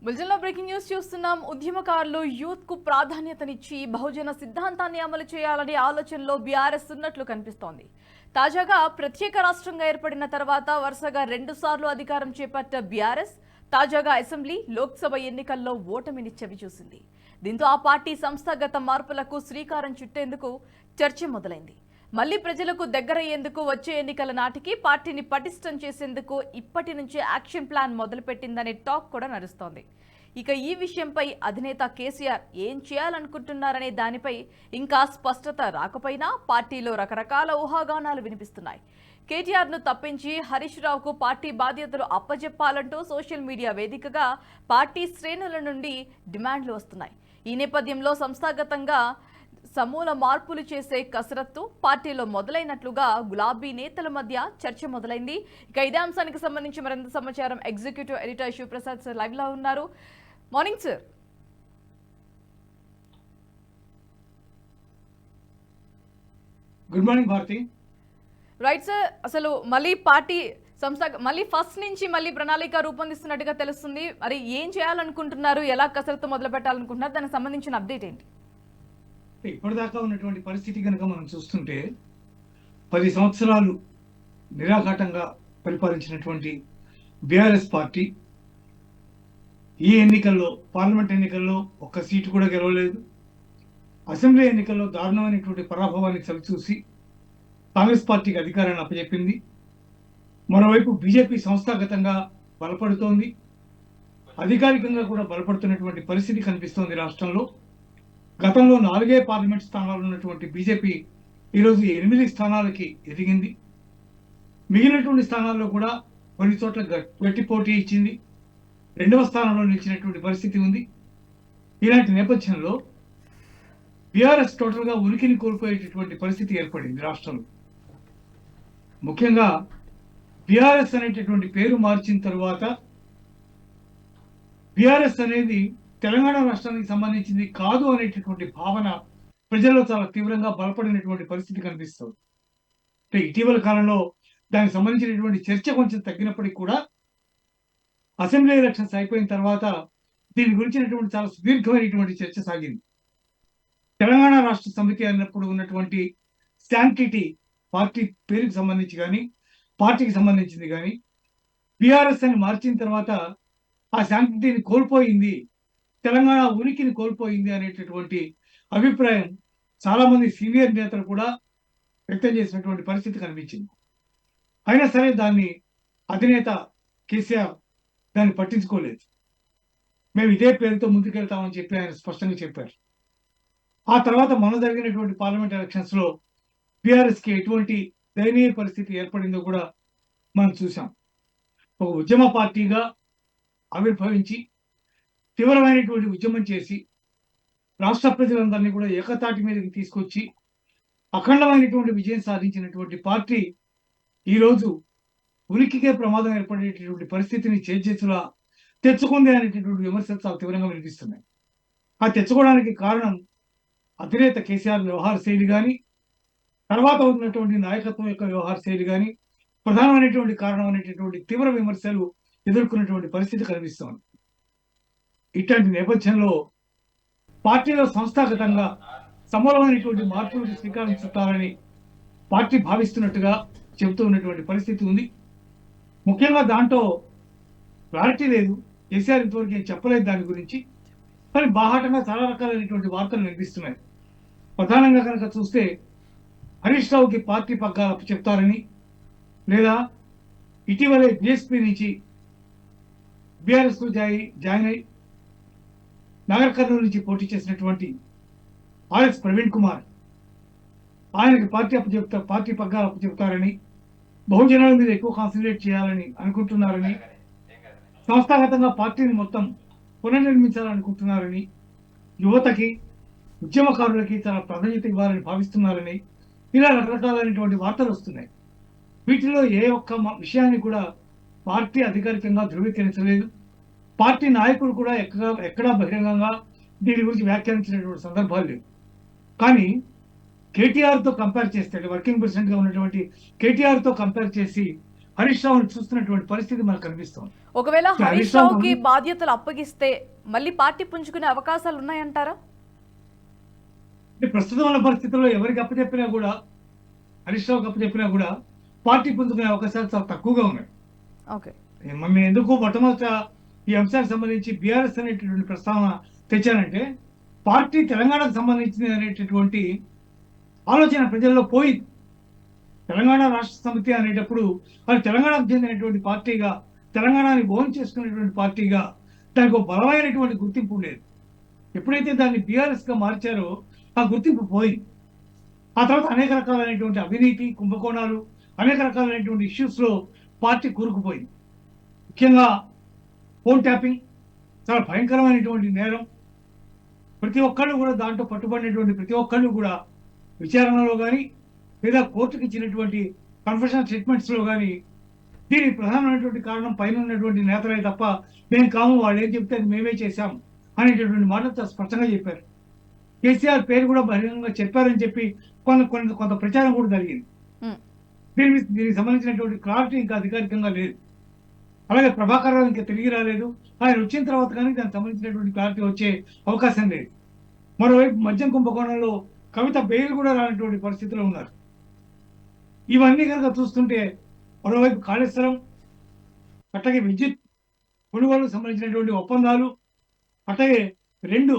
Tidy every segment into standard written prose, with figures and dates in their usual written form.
బులెటిన్లో breaking news చూస్తున్నాం. ఉద్యమకారులు యూత్ కు ప్రాధాన్యతనిచ్చి బహుజన సిద్ధాంతాన్ని అమలు చేయాలనే ఆలోచనలో బీఆర్ఎస్ ఉన్నట్లు కనిపిస్తోంది. తాజాగా ప్రత్యేక రాష్ట్రంగా ఏర్పడిన తర్వాత వరుసగా 2 సార్లు అధికారం చేపట్ట బీఆర్ఎస్ తాజాగా అసెంబ్లీ, లోక్సభ ఎన్నికల్లో ఓటమిని చవిచూసింది. దీంతో ఆ పార్టీ సంస్థాగత మార్పులకు శ్రీకారం చుట్టేందుకు చర్చ మొదలైంది. మళ్లీ ప్రజలకు దగ్గరయ్యేందుకు వచ్చే ఎన్నికల నాటికి పార్టీని పటిష్టం చేసేందుకు ఇప్పటి నుంచే యాక్షన్ ప్లాన్ మొదలుపెట్టిందనే టాక్ కూడా నడుస్తోంది. ఇక ఈ విషయంపై అధినేత కేసీఆర్ ఏం చేయాలనుకుంటున్నారనే దానిపై ఇంకా స్పష్టత రాకపోయినా పార్టీలో రకరకాల ఊహాగానాలు వినిపిస్తున్నాయి. కేటీఆర్ను తప్పించి హరీష్ రావుకు పార్టీ బాధ్యతలు అప్పజెప్పాలంటూ సోషల్ మీడియా వేదికగా పార్టీ శ్రేణుల నుండి డిమాండ్లు వస్తున్నాయి. ఈ నేపథ్యంలో సంస్థాగతంగా సమూల మార్పులు చేసే కసరత్తు పార్టీలో మొదలైనట్లుగా గులాబీ నేతల మధ్య చర్చ మొదలైంది. ఇక ఇదే అంశానికి సంబంధించి మరింత సమాచారం executive editor Shivaprasad sir live లో ఉన్నారు. Morning sir. Good morning Bharathi. Right sir, అసలు మళ్ళీ ఫస్ట్ నుంచి మళ్ళీ ప్రణాళిక రూపొందిస్తున్నట్టుగా తెలుస్తుంది. మరి ఏం చేయాలనుకుంటున్నారు, ఎలా కసరత్తు మొదలు పెట్టాలనుకుంటున్నారు, దానికి సంబంధించిన అప్డేట్ ఏంటి? ఇప్పటిదాకా ఉన్నటువంటి పరిస్థితి కనుక మనం చూస్తుంటే 10 సంవత్సరాలు నిరాఘాటంగా పరిపాలించినటువంటి బీఆర్ఎస్ పార్టీ ఈ ఎన్నికల్లో, పార్లమెంట్ ఎన్నికల్లో ఒక్క సీటు కూడా గెలవలేదు. అసెంబ్లీ ఎన్నికల్లో దారుణమైనటువంటి పరాభవాన్ని చవిచూసి కాంగ్రెస్ పార్టీకి అధికారాన్ని అప్పచెప్పింది. మరోవైపు బీజేపీ సంస్థాగతంగా బలపడుతోంది, అధికారికంగా కూడా బలపడుతున్నటువంటి పరిస్థితి కనిపిస్తోంది రాష్ట్రంలో. గతంలో 4 పార్లమెంట్ స్థానాలు ఉన్నటువంటి బీజేపీ ఈరోజు 8 స్థానాలకి ఎదిగింది. మిగిలినటువంటి స్థానాల్లో కూడా కొన్ని చోట్ల గట్టి పోటీ ఇచ్చింది. 2వ స్థానంలో నిలిచినటువంటి పరిస్థితి ఉంది. ఇలాంటి నేపథ్యంలో బీఆర్ఎస్ టోటల్ గా ఉనికిని కోల్పోయేటటువంటి పరిస్థితి ఏర్పడింది రాష్ట్రంలో. ముఖ్యంగా బీఆర్ఎస్ అనేటటువంటి పేరు మార్చిన తరువాత బీఆర్ఎస్ అనేది తెలంగాణ రాష్ట్రానికి సంబంధించింది కాదు అనేటటువంటి భావన ప్రజల్లో చాలా తీవ్రంగా బలపడినటువంటి పరిస్థితి కనిపిస్తుంది. అంటే ఇటీవల కాలంలో దానికి సంబంధించినటువంటి చర్చ కొంచెం తగ్గినప్పటికీ కూడా అసెంబ్లీ ఎలక్షన్స్ అయిపోయిన తర్వాత దీని గురించినటువంటి చాలా సుదీర్ఘమైనటువంటి చర్చ సాగింది. తెలంగాణ రాష్ట్ర సమితి అన్నప్పుడు ఉన్నటువంటి శాంక్టిటీ పార్టీ పేరుకి సంబంధించి కానీ, పార్టీకి సంబంధించింది కానీ, బీఆర్ఎస్ అని మార్చిన తర్వాత ఆ శాంక్టిటీని కోల్పోయింది, తెలంగాణ ఉనికిని కోల్పోయింది అనేటటువంటి అభిప్రాయం చాలా మంది సీనియర్ నేతలు కూడా వ్యక్తం చేసినటువంటి పరిస్థితి కనిపించింది. అయినా సరే దాన్ని అధినేత కేసీఆర్ దాన్ని పట్టించుకోలేదు. మేము ఇదే పేరుతో ముందుకెళ్తామని చెప్పి ఆయన స్పష్టంగా చెప్పారు. ఆ తర్వాత మొన్న జరిగినటువంటి పార్లమెంట్ ఎలక్షన్స్ లో బీఆర్ఎస్ కి ఎటువంటి దయనీయ పరిస్థితి ఏర్పడిందో కూడా మనం చూసాం. ఒక ఉద్యమ పార్టీగా ఆవిర్భవించి తీవ్రమైనటువంటి ఉద్యమం చేసి రాష్ట్ర ప్రజలందరినీ కూడా ఏకతాటి మీదకి తీసుకొచ్చి అఖండమైనటువంటి విజయం సాధించినటువంటి పార్టీ ఈరోజు ఉనికికే ప్రమాదం ఏర్పడేటటువంటి పరిస్థితిని చేతులా తెచ్చుకుంది అనేటటువంటి విమర్శలు చాలా తీవ్రంగా వినిపిస్తున్నాయి. ఆ తెచ్చుకోవడానికి కారణం అధినేత కేసీఆర్ వ్యవహార శైలి కానీ, తర్వాత ఉన్నటువంటి నాయకత్వం యొక్క వ్యవహార శైలి కానీ ప్రధానమైనటువంటి కారణం అనేటటువంటి తీవ్ర విమర్శలు ఎదుర్కొన్నటువంటి పరిస్థితి కనిపిస్తోంది. ఇట్లాంటి నేపథ్యంలో పార్టీలో సంస్థాగతంగా సమూలమైనటువంటి మార్పులకు శ్రీకారం చుట్టాలని పార్టీ భావిస్తున్నట్టుగా చెబుతూ ఉన్నటువంటి పరిస్థితి ఉంది. ముఖ్యంగా దాంట్లో క్లారిటీ లేదు. కేసీఆర్ ఇంతవరకు ఏం చెప్పలేదు దాని గురించి. కానీ బాహాటంగా చాలా రకాలైనటువంటి వార్తలు వినిపిస్తున్నాయి. ప్రధానంగా కనుక చూస్తే హరీష్ రావుకి పార్టీ పగ్గాలు చెప్తారని, లేదా ఇటీవలే బీఎస్పీ నుంచి బీఆర్ఎస్ కు జాయిన్ అయి నగర్ కర్నూలు నుంచి పోటీ చేసినటువంటి ఆర్ఎస్ ప్రవీణ్ కుమార్ ఆయనకి పార్టీ పగ్గాలు అప్పచెప్తారని, బహుజనాల మీద ఎక్కువ కాన్సన్ట్రేట్ చేయాలని అనుకుంటున్నారని, సంస్థాగతంగా పార్టీని మొత్తం పునర్నిర్మించాలనుకుంటున్నారని, యువతకి, ఉద్యమకారులకి చాలా ప్రాధాన్యత ఇవ్వాలని భావిస్తున్నారని ఇలా రకరకాలైనటువంటి వార్తలు వస్తున్నాయి. వీటిలో ఏ ఒక్క విషయాన్ని కూడా పార్టీ అధికారికంగా ధృవీకరించలేదు. పార్టీ నాయకులు కూడా ఎక్కడా బహిరంగంగా దీని గురించి వ్యాఖ్యానించినటువంటి సందర్భాలు లేవు. కానీ కేటీఆర్తో కంపేర్ చేస్తే, వర్కింగ్ ప్రెసిడెంట్గా ఉన్నటువంటి కేటీఆర్తో కంపేర్ చేసి హరీష్ రావుని చూస్తున్నటువంటి పరిస్థితి మనకు కనిపిస్తుంది. ఒకవేళ హరీష్ హరీష్ రావు రావుకి బాధ్యతలు అప్పగిస్తే మళ్ళీ పార్టీ పుంజుకునే అవకాశాలు ఉన్నాయంటారా? ప్రస్తుతం ఉన్న పరిస్థితుల్లో ఎవరికి అప్పచెప్పినా కూడా, హరీష్ రావుకి అప్పచెప్పినా కూడా పార్టీ పుంజుకునే అవకాశాలు చాలా తక్కువగా ఉన్నాయి. ఓకే, మేము ఎందుకు మొట్టమొదట ఈ అంశానికి సంబంధించి బీఆర్ఎస్ అనేటటువంటి ప్రస్తావన తెచ్చానంటే, పార్టీ తెలంగాణకు సంబంధించింది అనేటటువంటి ఆలోచన ప్రజల్లో పోయింది. తెలంగాణ రాష్ట్ర సమితి అనేటప్పుడు అది తెలంగాణకు చెందినటువంటి పార్టీగా, తెలంగాణని ఓన్ చేసుకునేటువంటి పార్టీగా దానికి ఒక బలమైనటువంటి గుర్తింపు ఉండేది. ఎప్పుడైతే దాన్ని బీఆర్ఎస్ గా మార్చారో ఆ గుర్తింపు పోయింది. ఆ తర్వాత అనేక రకాలైనటువంటి అవినీతి, కుంభకోణాలు, అనేక రకాలైనటువంటి ఇష్యూస్ లో పార్టీ కూరుకుపోయింది. ముఖ్యంగా ఫోన్ ట్యాపింగ్ చాలా భయంకరమైనటువంటి నేరం. ప్రతి ఒక్కళ్ళు కూడా దాంట్లో పట్టుబడినటువంటి ప్రతి ఒక్కళ్ళు కూడా విచారణలో కానీ లేదా కోర్టుకు ఇచ్చినటువంటి కన్ఫెషన్ స్టేట్మెంట్స్ లో కానీ దీనికి ప్రధానమైనటువంటి కారణం పైన ఉన్నటువంటి నేతలే తప్ప మేము కాము, వాళ్ళు ఏం చెప్తే అది మేమే చేశాము అనేటటువంటి మాటలు స్పష్టంగా చెప్పారు. కేసీఆర్ పేరు కూడా బహిరంగంగా చెప్పారని చెప్పి కొంత ప్రచారం కూడా జరిగింది. దీనికి సంబంధించినటువంటి క్లారిటీ ఇంకా అధికారికంగా లేదు. అలాగే ప్రభాకర్ రావు ఇంకా తిరిగి రాలేదు. ఆయన వచ్చిన తర్వాత కానీ దానికి సంబంధించినటువంటి క్లారిటీ వచ్చే అవకాశం లేదు. మరోవైపు మద్యం కుంభకోణంలో కవిత బెయిల్ కూడా రానటువంటి పరిస్థితిలో ఉన్నారు. ఇవన్నీ కనుక చూస్తుంటే మరోవైపు కాళేశ్వరం, అట్లాగే విద్యుత్ కొనుగోలుకు సంబంధించినటువంటి ఒప్పందాలు, అట్లాగే 2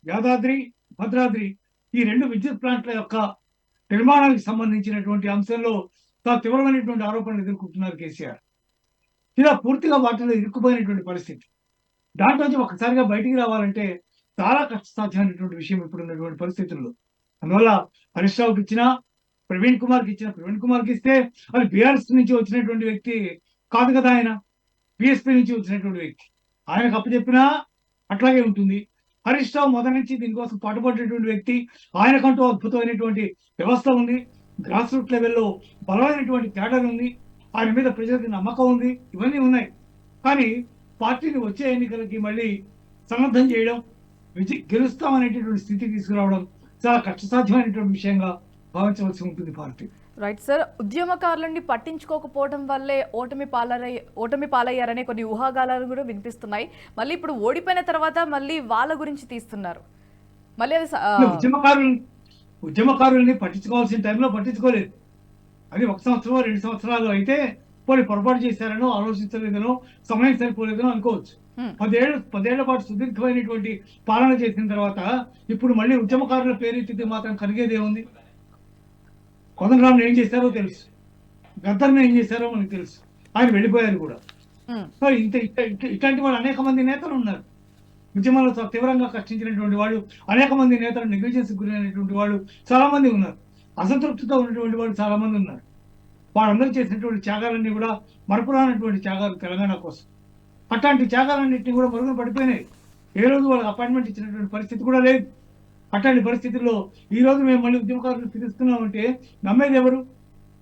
యాదాద్రి, భద్రాద్రి ఈ 2 విద్యుత్ ప్లాంట్ల యొక్క నిర్మాణానికి సంబంధించినటువంటి అంశంలో చాలా తీవ్రమైనటువంటి ఆరోపణలు ఎదుర్కొంటున్నారు కేసీఆర్. ఇలా పూర్తిగా వాటిలో ఇరుక్కుపోయినటువంటి పరిస్థితి. దాంట్లోంచి ఒక్కసారిగా బయటికి రావాలంటే చాలా కష్టసాధ్యమైనటువంటి విషయం ఇప్పుడు ఉన్నటువంటి పరిస్థితుల్లో. అందువల్ల హరీష్ రావుకి ఇచ్చినా, ప్రవీణ్ కుమార్కి ఇస్తే అది బీఆర్ఎస్ నుంచి వచ్చినటువంటి వ్యక్తి కాదు కదా, ఆయన బీఎస్పీ నుంచి వచ్చినటువంటి వ్యక్తి. ఆయనకు అప్పచెప్పినా అట్లాగే ఉంటుంది. హరీష్ రావు మొదటి నుంచి దీనికోసం పాటుపడినటువంటి వ్యక్తి. ఆయనకంటూ అద్భుతమైనటువంటి వ్యవస్థ ఉంది, గ్రాస్ రూట్ లెవెల్లో బలమైనటువంటి క్యాడర్ ఉంది, ఆయన మీద ప్రజలకు నమ్మకం ఉంది, ఇవన్నీ ఉన్నాయి. కానీ పార్టీని వచ్చే ఎన్నికలకి మళ్ళీ సన్నద్ధం చేయడం, గెలుస్తామనేటటువంటి స్థితి తీసుకురావడం చాలా కష్టసాధ్యమైనటువంటి విషయంగా భావించవలసి ఉంటుంది పార్టీ. రైట్ సార్, ఉద్యమకారులని పట్టించుకోకపోవడం వల్లే ఓటమి పాలయ్యారనే కొన్ని ఊహాగానాలు కూడా వినిపిస్తున్నాయి. మళ్ళీ ఇప్పుడు ఓడిపోయిన తర్వాత మళ్ళీ వాళ్ళ గురించి తీస్తున్నారు. మళ్ళీ ఉద్యమకారుల్ని పట్టించుకోవాల్సిన టైంలో పట్టించుకోలేదు. అది 1 సంవత్సరం 2 సంవత్సరాలు అయితే పోనీ పొరపాటు చేశారనో, ఆలోచించలేదనో, సమయం సరిపోలేదనో అనుకోవచ్చు. 10 ఏళ్ల పాటు సుదీర్ఘమైనటువంటి పాలన చేసిన తర్వాత ఇప్పుడు మళ్ళీ ఉద్యమకారుల పేరెత్తితే మాత్రం కరిగేదేముంది? కోదండరాంని ఏం చేశారో తెలుసు, గద్దర్ని ఏం చేశారో మనకు తెలుసు, ఆయన వెళ్ళిపోయారు కూడా. సో ఇట్లాంటి వాళ్ళు అనేక మంది నేతలు ఉన్నారు. ఉద్యమంలో తీవ్రంగా కష్టించినటువంటి వాళ్ళు, అనేక మంది నేతలు నెగ్లిజెన్స్ గురైనటువంటి వాళ్ళు చాలా మంది ఉన్నారు. అసంతృప్తితో ఉన్నటువంటి వాళ్ళు చాలా మంది ఉన్నారు. వాళ్ళందరూ చేసినటువంటి త్యాగాలన్నీ కూడా మరపురానటువంటి త్యాగాలు తెలంగాణ కోసం. అట్లాంటి త్యాగాలన్నింటినీ కూడా మరుగున పడిపోయినాయి. ఏ రోజు వాళ్ళకి అపాయింట్మెంట్ ఇచ్చినటువంటి పరిస్థితి కూడా లేదు. అట్లాంటి పరిస్థితుల్లో ఈ రోజు మేము మళ్ళీ ఉద్యమకారులు పిలుస్తున్నామంటే నమ్మేది ఎవరు?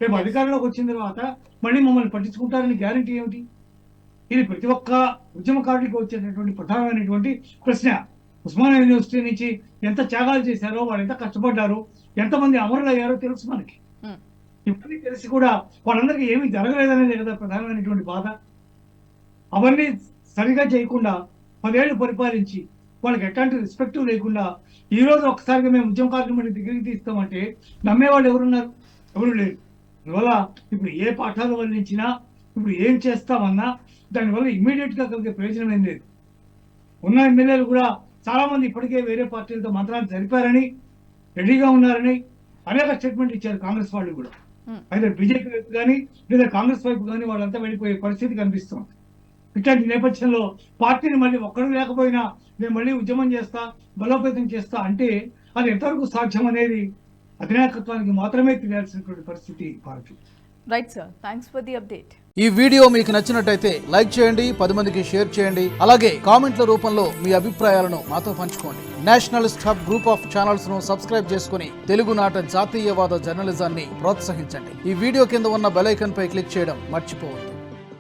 రేపు అధికారంలోకి వచ్చిన తర్వాత మళ్ళీ మమ్మల్ని పట్టించుకుంటారని గ్యారంటీ ఏమిటి? ఇది ప్రతి ఒక్క ఉద్యమకారుడికి వచ్చేటటువంటి ప్రధానమైనటువంటి ప్రశ్న. ఉస్మానియా యూనివర్సిటీ నుంచి ఎంత త్యాగాలు చేశారో, వాళ్ళు ఎంత కష్టపడ్డారో, ఎంతమంది అమరులు అయ్యారో తెలుసు మనకి. ఇవన్నీ తెలిసి కూడా వాళ్ళందరికీ ఏమీ జరగలేదనేది కదా ప్రధానమైనటువంటి బాధ. అవన్నీ సరిగా చేయకుండా 10 ఏళ్లు పరిపాలించి వాళ్ళకి ఎట్లాంటి రెస్పెక్టివ్ లేకుండా ఈ రోజు ఒక్కసారిగా మేము ఉద్యమకారులు మళ్ళీ దగ్గరికి తీస్తామంటే నమ్మేవాళ్ళు ఎవరున్నారు? ఎవరు లేరు. అందువల్ల ఇప్పుడు ఏ పాఠాలు వల్లించినా, ఇప్పుడు ఏం చేస్తామన్నా దానివల్ల ఇమ్మీడియట్ గా కలిగే ప్రయోజనం ఏం లేదు. ఉన్న ఎమ్మెల్యేలు కూడా చాలా మంది ఇప్పటికే వేరే పార్టీలతో మంత్రాలు జరిపారని, రెడీగా ఉన్నారని అనేక స్టేట్మెంట్ ఇచ్చారు కాంగ్రెస్ వాళ్ళు కూడా. అయితే బీజేపీ వైపు కానీ లేదా కాంగ్రెస్ వైపు కానీ వాళ్ళంతా వెళ్ళిపోయే పరిస్థితి కనిపిస్తుంది. ఇట్లాంటి నేపథ్యంలో పార్టీని మళ్ళీ ఒక్కడు లేకపోయినా నేను మళ్ళీ ఉద్యమం చేస్తా, బలోపేతం చేస్తా అంటే అది ఎంతవరకు సాధ్యం అనేది అధినాయకత్వానికి మాత్రమే తెలియాల్సినటువంటి పరిస్థితి party. Right sir, thanks for the update. ఈ వీడియో మీకు నచ్చినట్టయితే లైక్ చేయండి, 10 మందికి షేర్ చేయండి. అలాగే కామెంట్ల రూపంలో మీ అభిప్రాయాలను మాతో పంచుకోండి. Nationalist hub group of channels ను సబ్స్క్రైబ్ చేసుకుని తెలుగునాట జాతీయవాద జర్నలిజాన్ని ప్రోత్సహించండి. ఈ వీడియో కింద ఉన్న బెల్ ఐకాన్ పై క్లిక్ చేయడం మర్చిపోవద్దు.